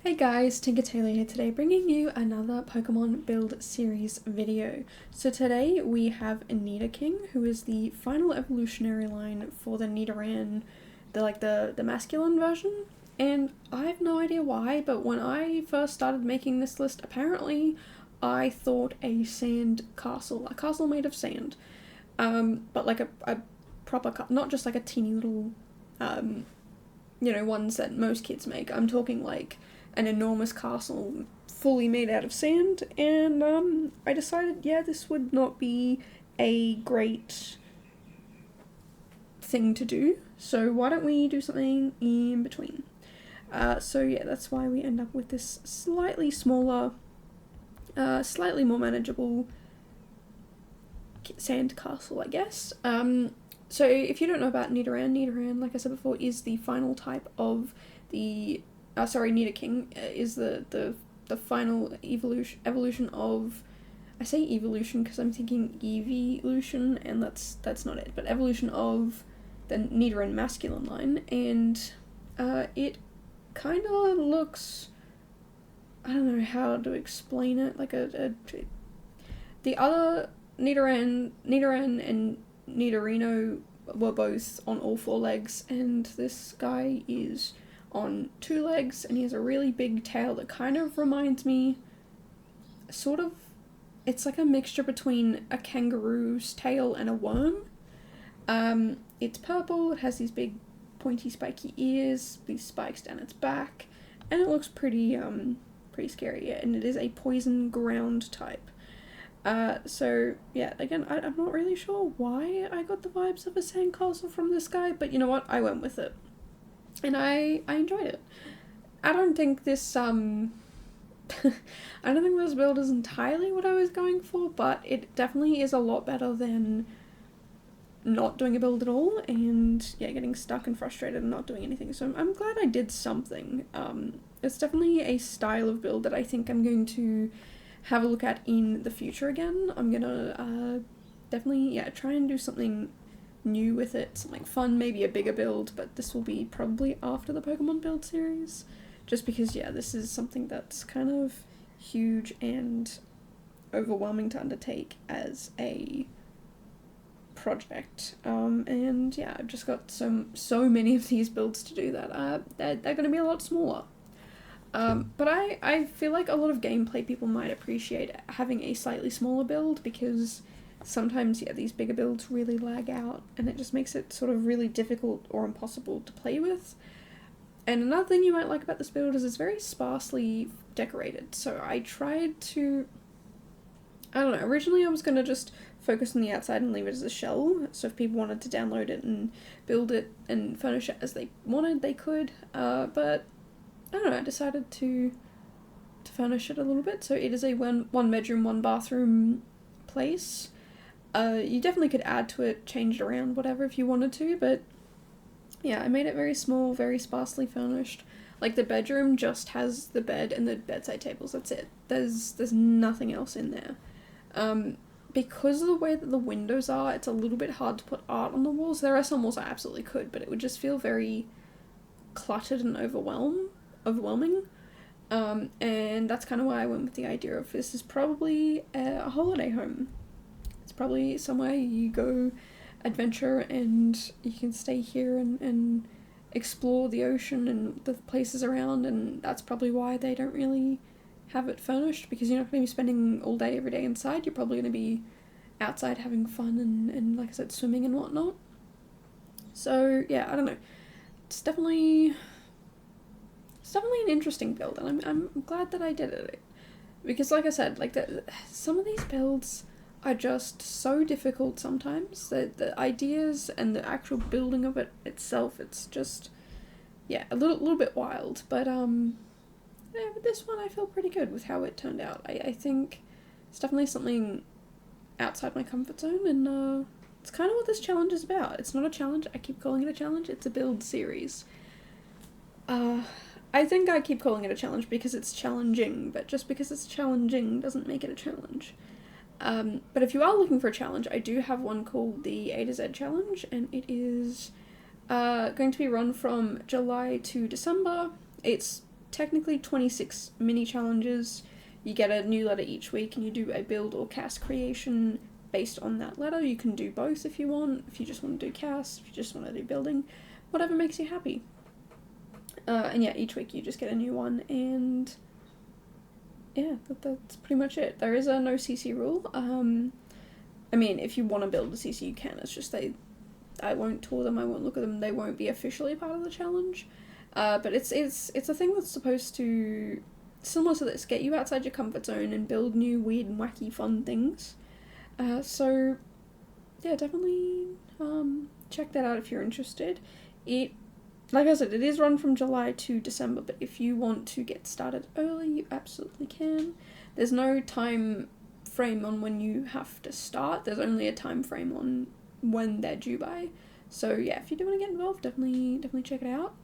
Hey guys, Tinker Taylor here today, bringing you another Pokemon build series video. So today we have Nidoking, who is the final evolutionary line for the Nidoran, the masculine version. And I have no idea why, but when I first started making this list, apparently I thought a castle made of sand, but like a proper, not just like a teeny little, ones that most kids make. I'm talking like an enormous castle fully made out of sand, and I decided, yeah, this would not be a great thing to do, so why don't we do something in between? So yeah, that's why we end up with this slightly smaller, slightly more manageable sand castle, I guess. So if you don't know about Nidoran, like I said before, is the final type of the Nidoking is the final evolution of. I say evolution because I'm thinking evolution, and that's not it. But evolution of the Nidoran masculine line, and it kind of looks. I don't know how to explain it. Like the other Nidoran and Nidorino were both on all four legs, and this guy is on two legs, and he has a really big tail that kind of reminds me, it's like a mixture between a kangaroo's tail and a worm. It's purple, it has these big pointy spiky ears, these spikes down its back, and it looks pretty scary, yeah, and it is a poison ground type. So yeah, again, I'm not really sure why I got the vibes of a sandcastle from this guy, but you know what, I went with it. And I enjoyed it. I don't think this, I don't think this build is entirely what I was going for, but it definitely is a lot better than not doing a build at all, and yeah, getting stuck and frustrated and not doing anything. So I'm glad I did something. It's definitely a style of build that I think I'm going to have a look at in the future again. I'm gonna definitely, yeah, try and do something new with it, something fun, maybe a bigger build, but this will be probably after the Pokemon build series, just because, yeah, this is something that's kind of huge and overwhelming to undertake as a project, and yeah, I've just got so many of these builds to do that they're going to be a lot smaller. But I feel like a lot of gameplay people might appreciate having a slightly smaller build, because sometimes, yeah, these bigger builds really lag out, and it just makes it sort of really difficult or impossible to play with. And another thing you might like about this build is it's very sparsely decorated. So I tried to, I don't know, originally I was going to just focus on the outside and leave it as a shell, so if people wanted to download it and build it and furnish it as they wanted, they could, but I don't know, I decided to furnish it a little bit, so it is a one bedroom, one bathroom place. You definitely could add to it, change it around, whatever, if you wanted to, but yeah, I made it very small, very sparsely furnished. Like, the bedroom just has the bed and the bedside tables, that's it. There's nothing else in there. Because of the way that the windows are, it's a little bit hard to put art on the walls. There are some walls I absolutely could, but it would just feel very cluttered and overwhelming. And that's kind of why I went with the idea of this is probably a holiday home. It's probably somewhere you go adventure and you can stay here and explore the ocean and the places around, and that's probably why they don't really have it furnished, because you're not going to be spending all day every day inside. You're probably going to be outside having fun and like I said, swimming and whatnot. So yeah, I don't know. It's definitely an interesting build, and I'm glad that I did it, because like I said, like some of these builds are just so difficult sometimes. The ideas and the actual building of it itself, it's just, yeah, a little bit wild, but yeah, but this one I feel pretty good with how it turned out. I think it's definitely something outside my comfort zone, and it's kind of what this challenge is about. It's not a challenge, I keep calling it a challenge, it's a build series. I think I keep calling it a challenge because it's challenging, but just because it's challenging doesn't make it a challenge. But if you are looking for a challenge, I do have one called the A to Z challenge, and it is going to be run from July to December. It's technically 26 mini challenges. You get a new letter each week, and you do a build or cast creation based on that letter. You can do both if you want, if you just want to do cast, if you just want to do building, whatever makes you happy. And yeah, each week you just get a new one, and yeah, that's pretty much it. There is a no CC rule. I mean, if you want to build a CC, you can. It's just I won't tour them, I won't look at them, they won't be officially part of the challenge. But it's a thing that's supposed to, similar to this, get you outside your comfort zone and build new, weird, and wacky, fun things. So, yeah, definitely check that out if you're interested. Like I said, it is run from July to December, but if you want to get started early, you absolutely can. There's no time frame on when you have to start. There's only a time frame on when they're due by. So yeah, if you do want to get involved, definitely check it out.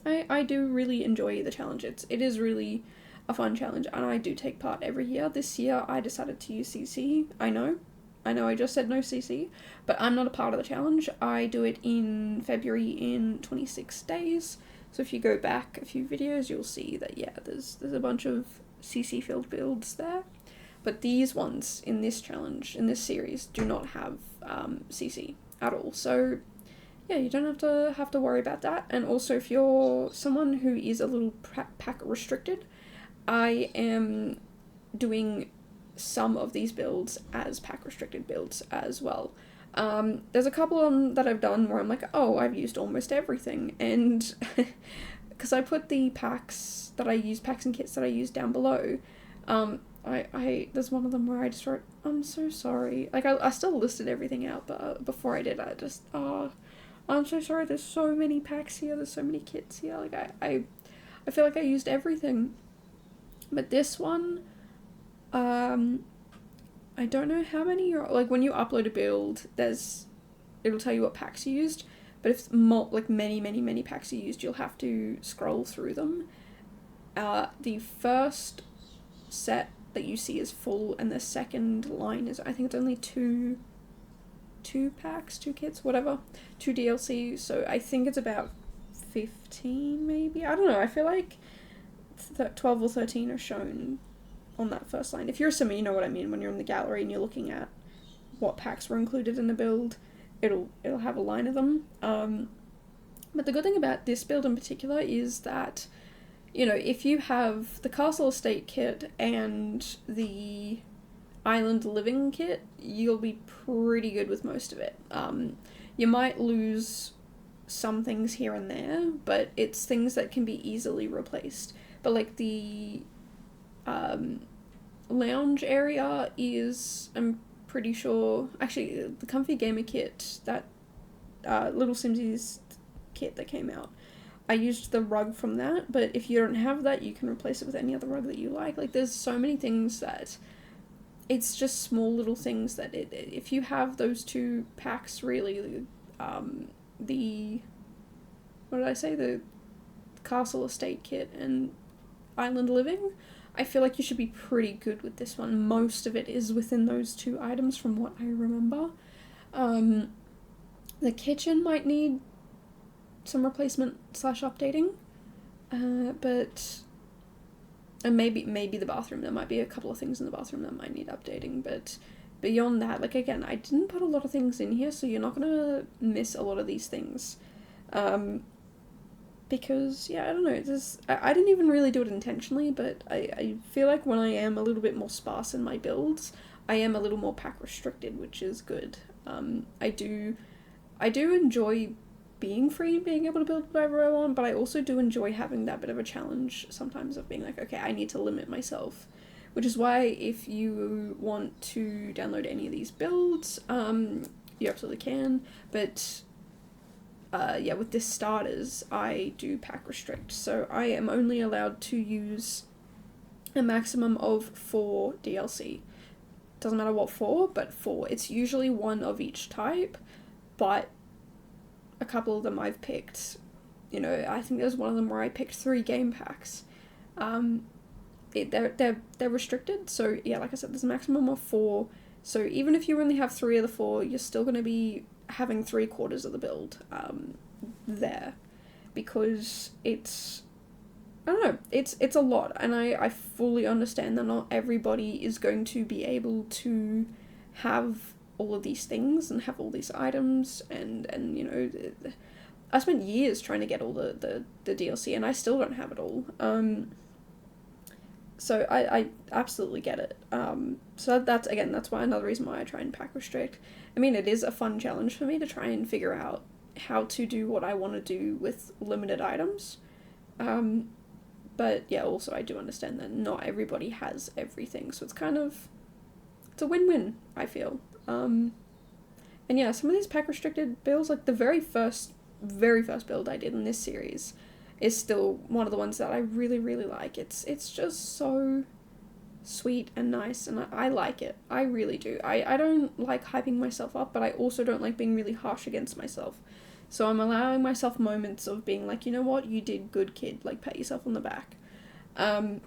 I do really enjoy the challenge. It is really a fun challenge, and I do take part every year. This year I decided to use CC. I know I just said no CC, but I'm not a part of the challenge. I do it in February in 26 days. So if you go back a few videos, you'll see that yeah, there's a bunch of CC filled builds there. But these ones in this challenge, in this series, do not have CC at all. So yeah, you don't have to worry about that. And also, if you're someone who is a little pack restricted, I am doing some of these builds as pack restricted builds as well. There's a couple of them that I've done where I'm like, oh, I've used almost everything, and because I put the packs and kits that I use down below, there's one of them where I just wrote, I'm so sorry. Like, I still listed everything out, but before I did, I just, I'm so sorry, there's so many packs here, there's so many kits here, like, I feel like I used everything. But this one, I don't know how many like, when you upload a build, it'll tell you what packs you used, but if many packs you used, you'll have to scroll through them. The first set that you see is full, and the second line is, I think it's only two packs, 2 kits, whatever, 2 DLC, so I think it's about 15 maybe, I don't know, I feel like 12 or 13 are shown on that first line. If you're a simmer, you know what I mean. When you're in the gallery and you're looking at what packs were included in the build, it'll have a line of them. But the good thing about this build in particular is that, you know, if you have the Castle Estate kit and the Island Living kit, you'll be pretty good with most of it. You might lose some things here and there, but it's things that can be easily replaced. But like the lounge area is, I'm pretty sure, actually the Comfy Gamer kit, that Little Simsies kit that came out, I used the rug from that, but if you don't have that, you can replace it with any other rug that you like. Like, there's so many things that, it's just small little things that if you have those 2 packs, really, the Castle Estate kit and Island Living, I feel like you should be pretty good with this one. Most of it is within those 2 items from what I remember. The kitchen might need some replacement / updating, but and maybe the bathroom, there might be a couple of things in the bathroom that might need updating, but beyond that, like, again, I didn't put a lot of things in here, so you're not gonna miss a lot of these things. Because, yeah, I don't know, I didn't even really do it intentionally, but I feel like when I am a little bit more sparse in my builds, I am a little more pack restricted, which is good. I do enjoy being free, being able to build whatever I want, but I also do enjoy having that bit of a challenge sometimes of being like, okay, I need to limit myself. Which is why, if you want to download any of these builds, you absolutely can, but yeah, with this starters, I do pack restrict, so I am only allowed to use a maximum of 4 DLC. Doesn't matter what 4, but 4. It's usually 1 of each type, but a couple of them I've picked, you know, I think there's one of them where I picked 3 game packs. They're restricted, so yeah, like I said, there's a maximum of 4, so even if you only have 3 of the 4, you're still going to be having 3/4 of the build there, because it's I don't know, it's a lot, and I fully understand that not everybody is going to be able to have all of these things and have all these items, and you know, I spent years trying to get all the DLC, and I still don't have it all. So I absolutely get it. So that's why another reason why I try and pack restrict. I mean, it is a fun challenge for me to try and figure out how to do what I want to do with limited items. But yeah, also I do understand that not everybody has everything, so it's a win-win, I feel. And yeah, some of these pack restricted builds, like the very first build I did in this series, is still one of the ones that I really, really like. It's just so sweet and nice, and I like it. I really do. I don't like hyping myself up, but I also don't like being really harsh against myself. So I'm allowing myself moments of being like, you know what, you did good, kid, like pat yourself on the back. And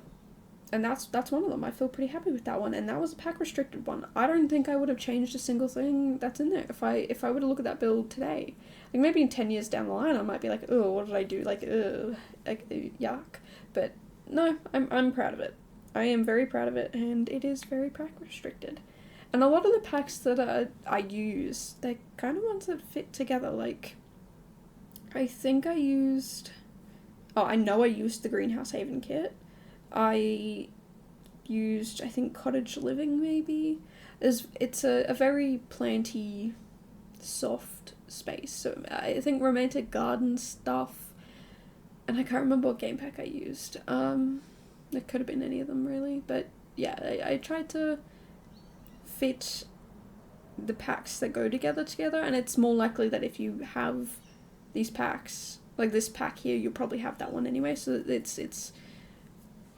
that's one of them. I feel pretty happy with that one, and that was a pack restricted one. I don't think I would have changed a single thing that's in there if I were to look at that build today. Like maybe in 10 years down the line I might be like, oh, what did I do? Like, yuck. But no, I'm proud of it. I am very proud of it, and it is very pack restricted. And a lot of the packs that I use, they're kind of ones that fit together. Like, I think I used the Greenhouse Haven kit. I used, I think, Cottage Living, maybe. It's a very planty, soft space. So I think Romantic Garden stuff. And I can't remember what game pack I used. It could have been any of them, really. But yeah, I tried to fit the packs that go together, and it's more likely that if you have these packs, like this pack here, you'll probably have that one anyway, so it's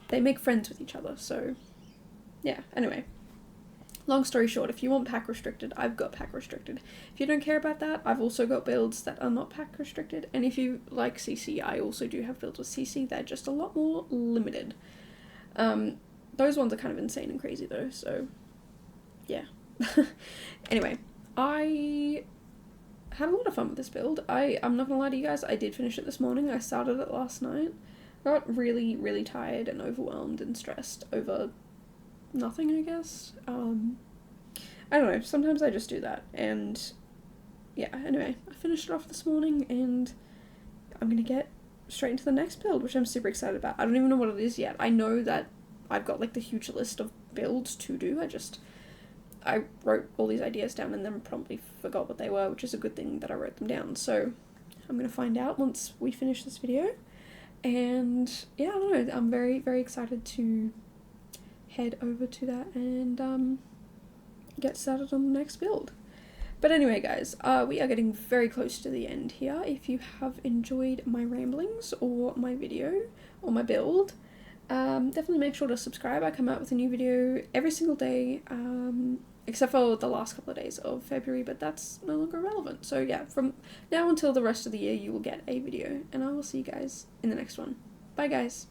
they make friends with each other. So yeah, anyway, long story short, if you want pack restricted, I've got pack restricted. If you don't care about that, I've also got builds that are not pack restricted, and if you like CC, I also do have builds with CC. They're just a lot more limited. Those ones are kind of insane and crazy though, so yeah. Anyway, I had a lot of fun with this build. I'm not gonna lie to you guys, I did finish it this morning. I started it last night. Got really, really tired and overwhelmed and stressed over nothing, I guess. I don't know, sometimes I just do that, and yeah, anyway, I finished it off this morning, and I'm gonna get straight into the next build, which I'm super excited about. I don't even know what it is yet. I know that I've got like the huge list of builds to do. I wrote all these ideas down and then probably forgot what they were, which is a good thing that I wrote them down. So I'm going to find out once we finish this video. And yeah, I don't know, I'm very, very excited to head over to that and get started on the next build. But anyway, guys, we are getting very close to the end here. If you have enjoyed my ramblings or my video or my build, definitely make sure to subscribe. I come out with a new video every single day, except for the last couple of days of February, but that's no longer relevant. So yeah, from now until the rest of the year, you will get a video, and I will see you guys in the next one. Bye, guys.